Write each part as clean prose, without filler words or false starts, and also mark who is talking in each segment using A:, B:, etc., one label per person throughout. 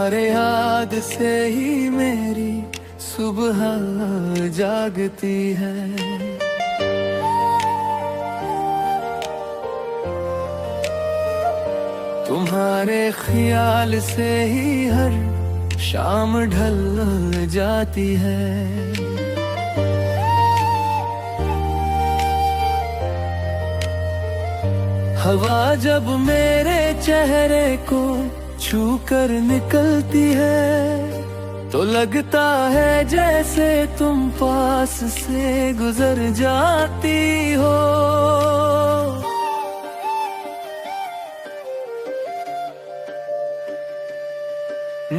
A: तुम्हारे याद से ही मेरी सुबह जागती है। तुम्हारे ख्याल से ही हर शाम ढल जाती है। हवा जब मेरे चेहरे को छू कर निकलती है तो लगता है जैसे तुम पास से गुजर जाती हो।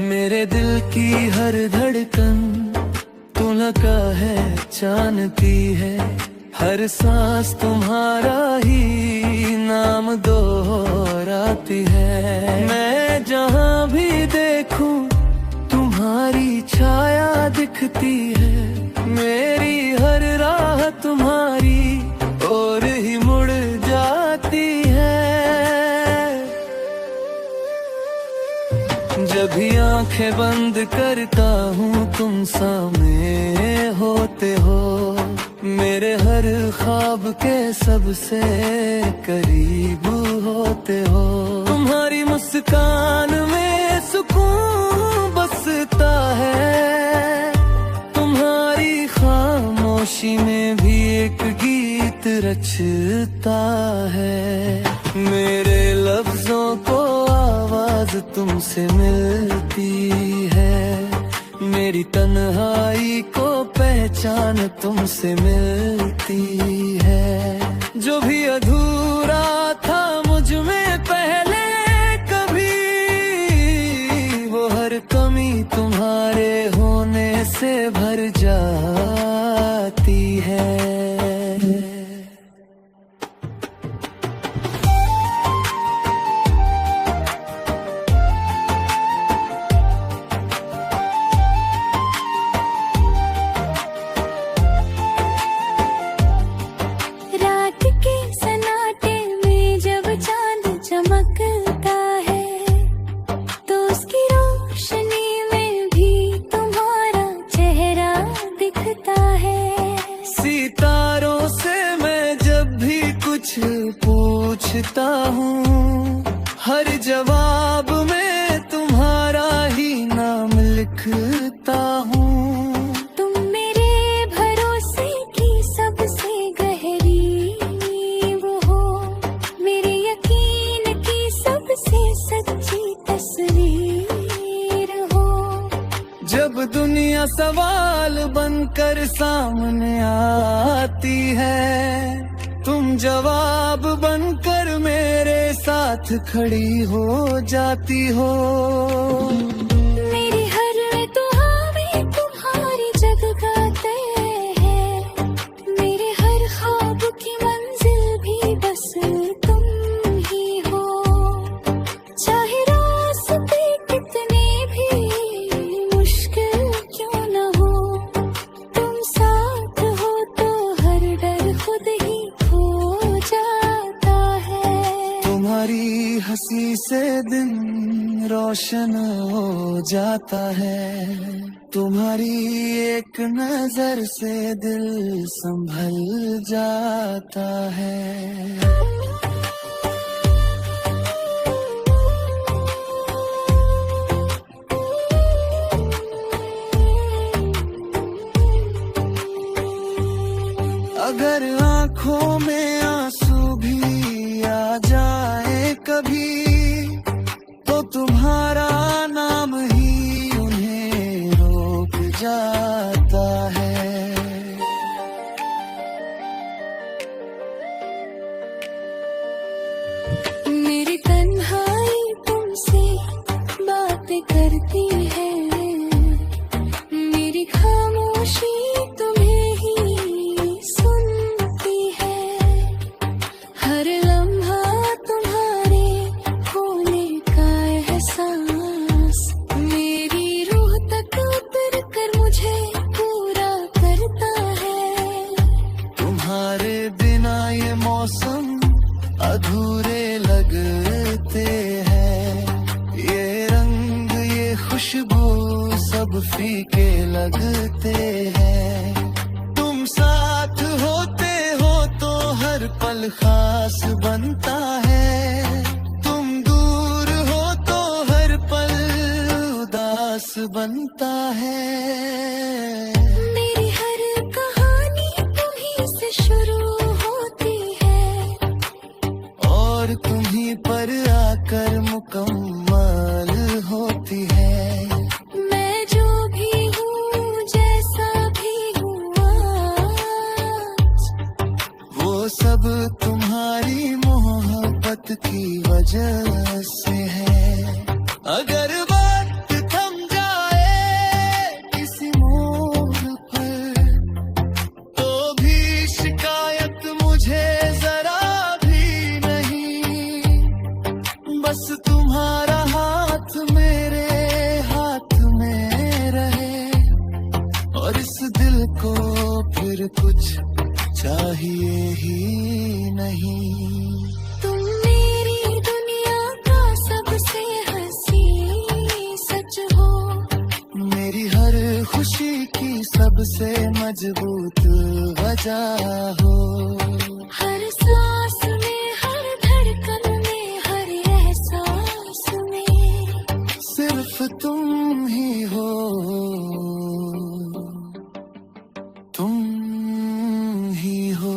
A: मेरे दिल की हर धड़कन तुम्हारा है जानती है। हर सांस तुम्हारा ही नाम दोहराती है। मैं जहाँ भी देखूं तुम्हारी छाया दिखती है। मेरी हर राह तुम्हारी ओर ही मुड़ जाती है। जब भी आंखें बंद करता हूँ तुम सामने होते हो। मेरे हर ख्वाब के सबसे करीब होते हो। तुम्हारी मुस्कान में सुकून बसता है। तुम्हारी खामोशी में भी एक गीत रचता है। मेरे लफ्जों को आवाज तुमसे मिलती है। मेरी तन्हाई को पहचान तुमसे मिलती है। जो भी अधूरा था मुझ में पहले कभी, वो हर कमी तुम्हारे होने से भर जाती है।
B: चमकता है तो उसकी रोशनी में भी तुम्हारा चेहरा दिखता है।
A: सितारों से मैं जब भी कुछ पूछता हूँ हर जवाब में तुम्हारा ही नाम लिखता हूँ।
B: तुम मेरे भरोसे की सबसे गहरी वो हो। मेरे यकीन की सबसे सच्ची तस्वीर हो।
A: जब दुनिया सवाल बनकर सामने आती है तुम जवाब बनकर मेरे साथ खड़ी हो जाती हो।
B: मेरी हर दुआ में तुम्हारी जगह है। मेरे हर ख्वाब की मंजिल भी बस तुम ही हो। चाहे रास्ते कितने भी मुश्किल क्यों न हो, तुम साथ हो तो हर डर खुद ही खो जाता है।
A: तुम्हारी हंसी से दिन रोशन हो जाता है। तुम्हारी एक नजर से दिल संभल जाता है। अगर आंखों में आंसू भी आ जाए कभी तो तुम्हारा नाम ही उन्हें रोक जाता है।
B: मेरी तन्हाई तुमसे बातें करती है। मेरी खामोशी तुम्हें ही सुनती है। हर लम्हा तुम्हारे होने का एहसास मेरी रूह तक उतर कर मुझे पूरा करता है।
A: तुम्हारे बिना ये मौसम अधूरे लगते हैं। ये रंग ये खुश अब फीके लगते हैं। तुम साथ होते हो तो हर पल खास बनता है, तुम दूर हो तो हर पल उदास बनता है।
B: मेरी हर कहानी तुम्हीं से शुरू होती है
A: और तुम्हीं पर आकर मुकम्मल होती है।
B: मैं जो भी हूँ जैसा भी हूँ आज,
A: वो सब तुम्हारी मोहब्बत की वजह से है। अगर बात थम जाए किसी मोड़ पर तो भी शिकायत मुझे जरा भी नहीं। बस तुम्हारा हाथ मेरे हाथ में रहे और इस दिल को फिर कुछ चाहिए ही नहीं।
B: तुम मेरी दुनिया का सबसे हंसी सच हो,
A: मेरी हर खुशी की सबसे मजबूत वजह हो।
B: हर सांस में, हर धड़कन में, हर एहसास में
A: सिर्फ तुम ही हो, तुम ही हो।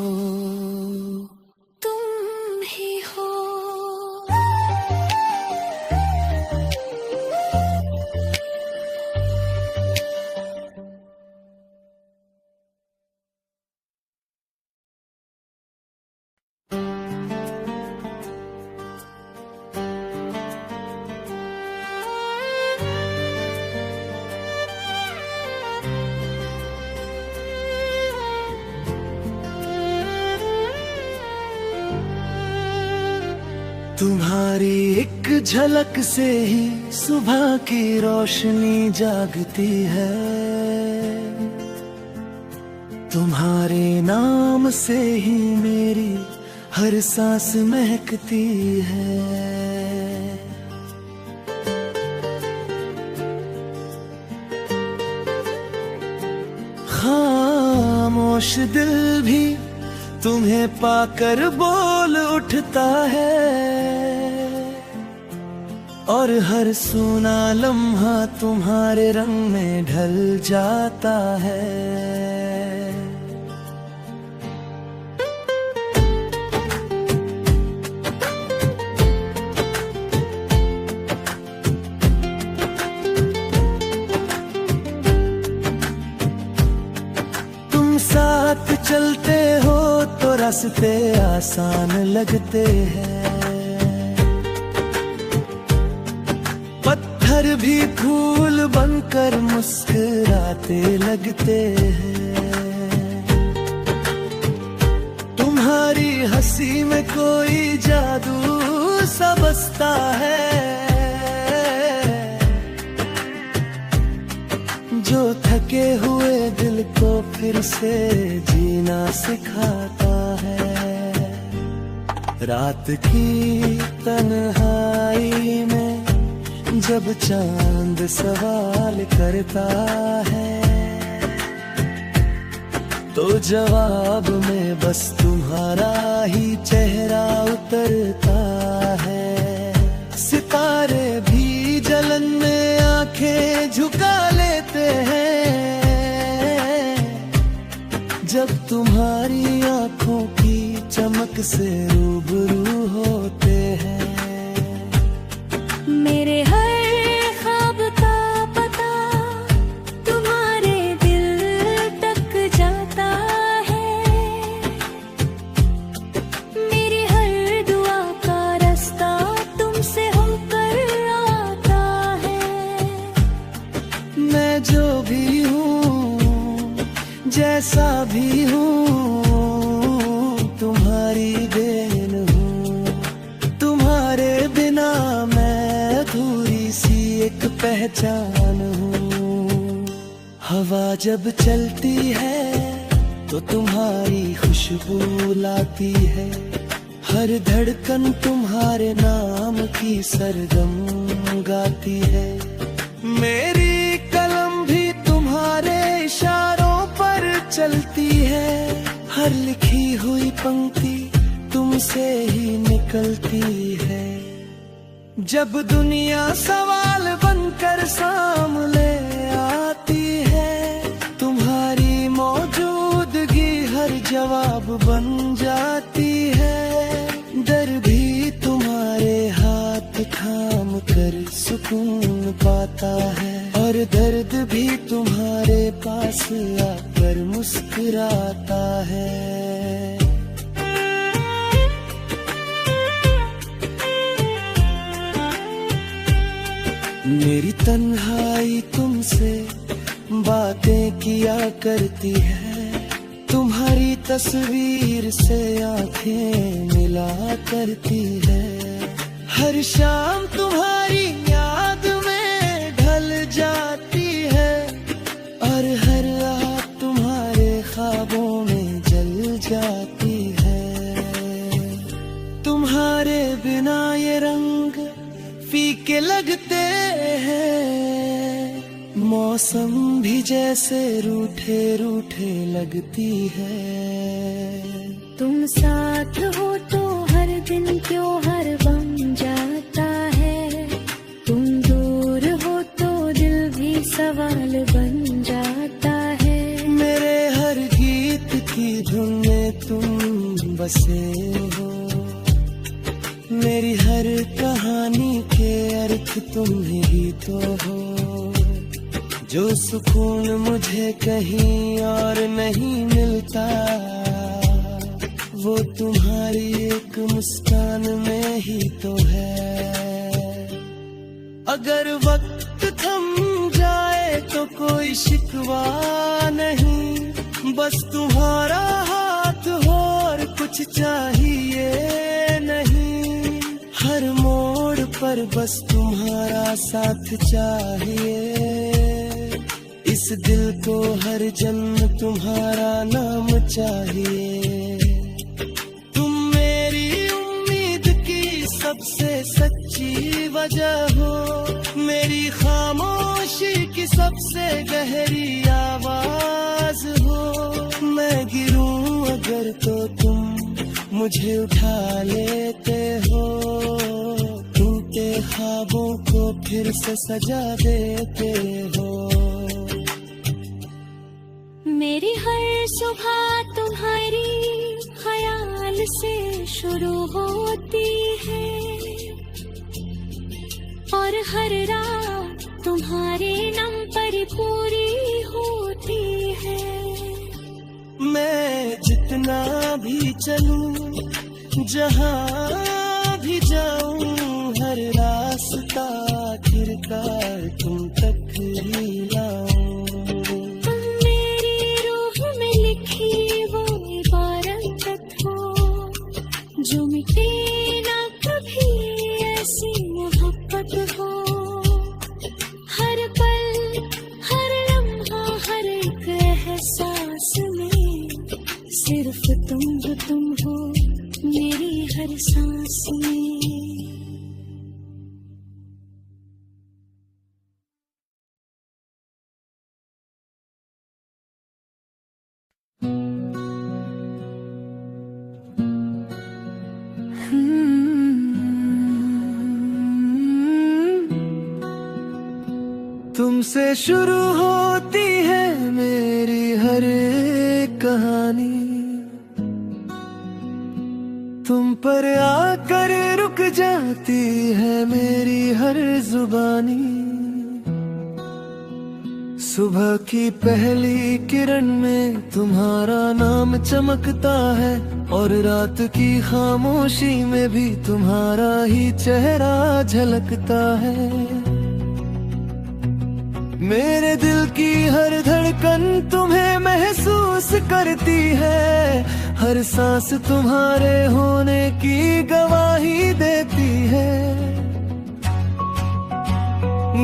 B: तुम ही हो।
A: तुम्हारी एक झलक से ही सुबह की रोशनी जागती है, तुम्हारे नाम से ही मेरी हर सांस महकती है। खामोश दिल भी तुम्हें पाकर बोल उठता है और हर सूना लम्हा तुम्हारे रंग में ढल जाता है। तुम साथ चलते हो तो रास्ते आसान लगते हैं, पत्थर भी फूल बनकर मुस्कुराते लगते हैं। तुम्हारी हंसी में कोई जादू सा बसता है जो थके हुए दिल को फिर से जीना सिखाता है। रात की तन्हाई में जब चांद सवाल करता है तो जवाब में बस तुम्हारा ही चेहरा उतरता है। सितारे भी जलन में आंखें झुका लेते हैं जब तुम्हारी आंखों की चमक से रूबरू होते हैं।
B: मेरे हर ख्वाब का पता तुम्हारे दिल तक जाता है, मेरी हर दुआ का रास्ता तुमसे होकर आता है।
A: मैं जो भी हूँ जैसा भी हूँ तुम्हारी देन हूँ, तुम्हारे बिना मैं अधूरी सी एक पहचान हूँ। हवा जब चलती है तो तुम्हारी खुशबू लाती है, हर धड़कन तुम्हारे नाम की सरगम गाती है। मेरी कलम भी हर लिखी हुई पंक्ति तुमसे ही निकलती है। जब दुनिया सवाल बनकर सामने आती है, तुम्हारी मौजूदगी हर जवाब बन जाती है। डर भी तुम्हारे हाथ थाम कर सुकून पाता है, और दर्द भी तुम्हारे पास आकर मुस्कुराता है। मेरी तन्हाई तुमसे बातें किया करती है, तुम्हारी तस्वीर से आंखें मिला करती है। हर शाम तुम्हारी याद में ढल जाती है, और हर रात तुम्हारे ख्वाबों में जल जाती है। तुम्हारे बिना ये रंग फीके लगते हैं, मौसम भी जैसे रूठे रूठे लगती है।
B: तुम साथ हो तो हर दिन त्योहार बन जाता है, तुम दूर हो तो दिल भी सवाल बन जाता है।
A: मेरे हर गीत की धुन में तुम बसे हो, मेरी हर कहानी के अर्थ तुम ही तो हो। जो सुकून मुझे कहीं और नहीं मिलता, वो तुम्हारी एक मुस्कान में ही तो है। अगर वक्त थम जाए तो कोई शिकवा नहीं, बस तुम्हारा हाथ हो और कुछ चाहिए नहीं। हर मोड़ पर बस तुम्हारा साथ चाहिए, इस दिल को हर जन्म तुम्हारा नाम चाहिए। तुम मेरी उम्मीद की सबसे सच्ची वजह हो, मेरी खामोशी की सबसे गहरी आवाज हो। मैं गिरूं अगर तो तुम मुझे उठा लेते हो, टूटे ख्वाबों को फिर से सजा देते हो।
B: मेरी हर सुबह तुम्हारी ख्याल से शुरू होती है, और हर रात तुम्हारे नाम पर पूरी होती है।
A: मैं जितना भी चलूं, जहां भी जाऊं, हर रास्ता आखिरकार तुम तक ही लाऊं।
B: जो मिटे ना कभी ऐसी मोहब्बत हो, हर पल हर लम्हा हर एक एहसास में सिर्फ तुम हो मेरी हर सांस में।
A: तुमसे शुरू होती है मेरी हर एक कहानी, तुम पर आकर रुक जाती है मेरी हर जुबानी। सुबह की पहली किरण में तुम्हारा नाम चमकता है, और रात की खामोशी में भी तुम्हारा ही चेहरा झलकता है। मेरे दिल की हर धड़कन तुम्हें महसूस करती है, हर सांस तुम्हारे होने की गवाही देती है।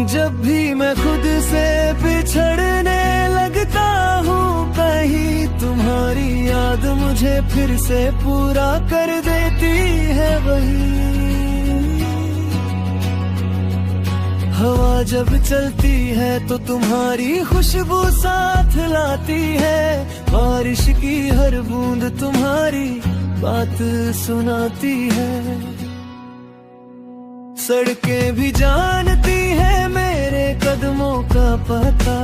A: जब भी मैं खुद से बिछड़ने लगता हूँ कहीं, तुम्हारी याद मुझे फिर से पूरा कर देती है वही। हवा जब चलती है तो तुम्हारी खुशबू साथ लाती है, बारिश की हर बूंद तुम्हारी बात सुनाती है। सड़कें भी जानती है मेरे कदमों का पता,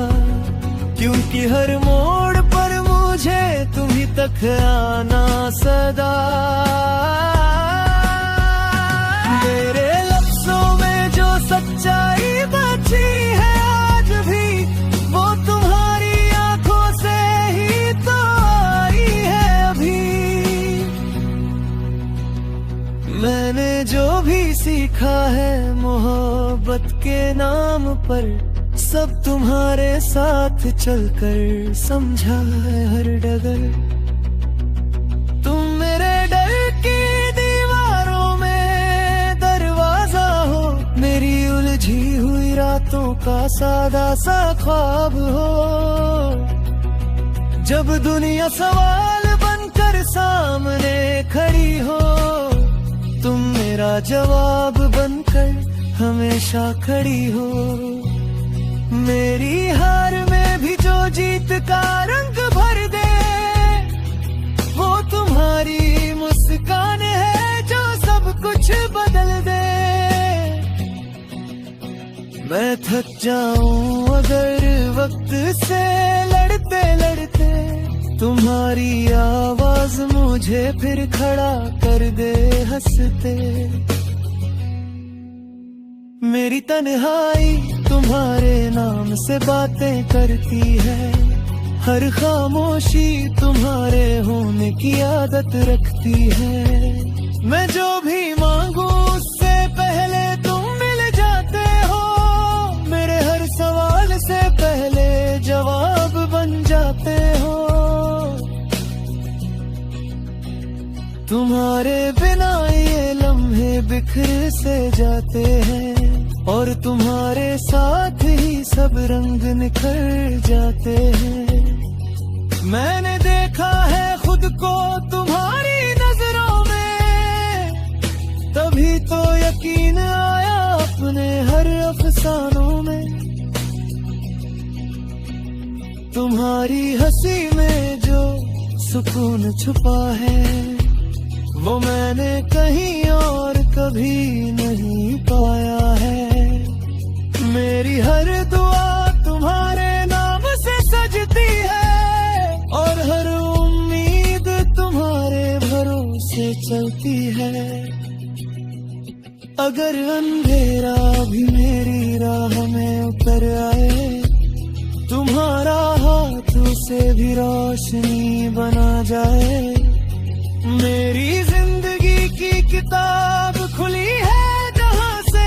A: क्योंकि हर मोड़ पर मुझे तुम्ही तक आना सदा। मेरे लफ्जों में जो सच्चाई बची है आज भी, वो तुम्हारी आंखों से ही तो आई है अभी। मैंने जो भी सीखा है मोहब्बत के नाम पर, सब तुम्हारे साथ चलकर समझा है हर डगर। तुम मेरे डर की दीवारों में दरवाजा हो, मेरी उलझी हुई रातों का सादा सा ख्वाब हो। जब दुनिया सवाल बनकर सामने खड़ी हो, तुम मेरा जवाब बनकर हमेशा खड़ी हो। मेरी हार में भी जो जीत का रंग भर दे, वो तुम्हारी मुस्कान है जो सब कुछ बदल दे। मैं थक जाऊं अगर वक्त से लड़ते लड़ते, तुम्हारी आवाज मुझे फिर खड़ा कर दे हंसते। मेरी तन्हाई तुम्हारे नाम से बातें करती है, हर खामोशी तुम्हारे होने की आदत रखती है। मैं जो भी मांगू उससे पहले तुम मिल जाते हो, मेरे हर सवाल से पहले जवाब बन जाते हो। तुम्हारे बिना ये लम्हे बिखर से जाते हैं, और तुम्हारे साथ ही सब रंग निखर जाते हैं। मैंने देखा है खुद को तुम्हारी नजरों में, तभी तो यकीन आया अपने हर अफसानों में। तुम्हारी हंसी में जो सुकून छुपा है, वो मैंने कहीं और कभी नहीं पाया है। मेरी हर दुआ तुम्हारे नाम से सजती है, और हर उम्मीद तुम्हारे भरोसे चलती है। अगर अंधेरा भी मेरी राह में उतर आए, तुम्हारा हाथ उसे भी रोशनी बना जाए। मेरी जिंदगी की किताब खुली है जहां से,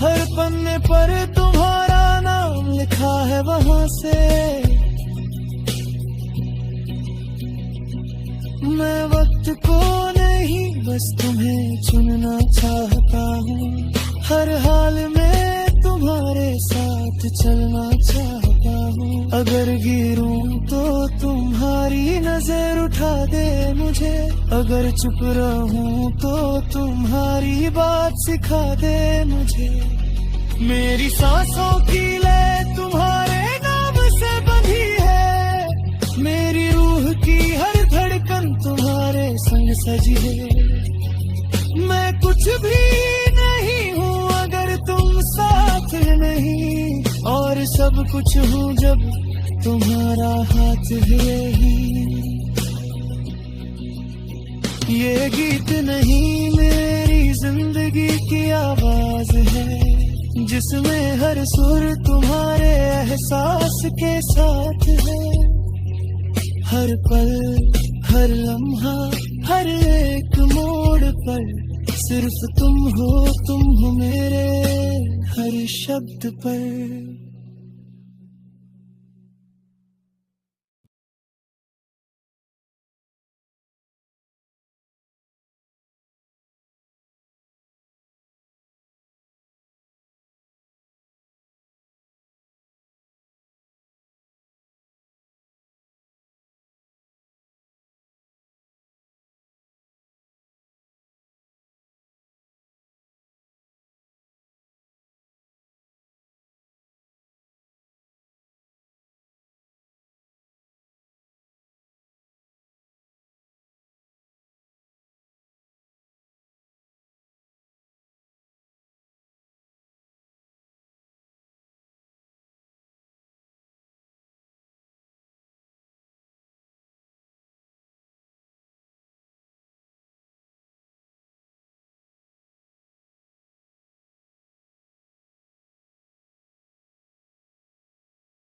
A: हर पन्ने पर तुम्हारा नाम लिखा है वहां से। मैं वक्त को नहीं बस तुम्हें चुनना चाहता हूँ, हर हाल में तुम्हारे साथ चलना चाहता हूँ। अगर गिरूं तो तुम्हारी नजर उठा दे मुझे, अगर चुप रहूं तो तुम्हारी बात सिखा दे मुझे। मेरी सांसों की लय तुम्हारे नाम से बंधी है, मेरी रूह की हर धड़कन तुम्हारे संग सजी है। मैं कुछ भी नहीं हूँ अगर तुम साथ नहीं, और सब कुछ हूँ जब तुम्हारा हाथ है ही। ये गीत नहीं मेरी जिंदगी की आवाज है, जिसमें हर सुर तुम्हारे एहसास के साथ है। हर पल हर लम्हा हर एक मोड़ पर सिर्फ तुम हो मेरे हर शब्द पर।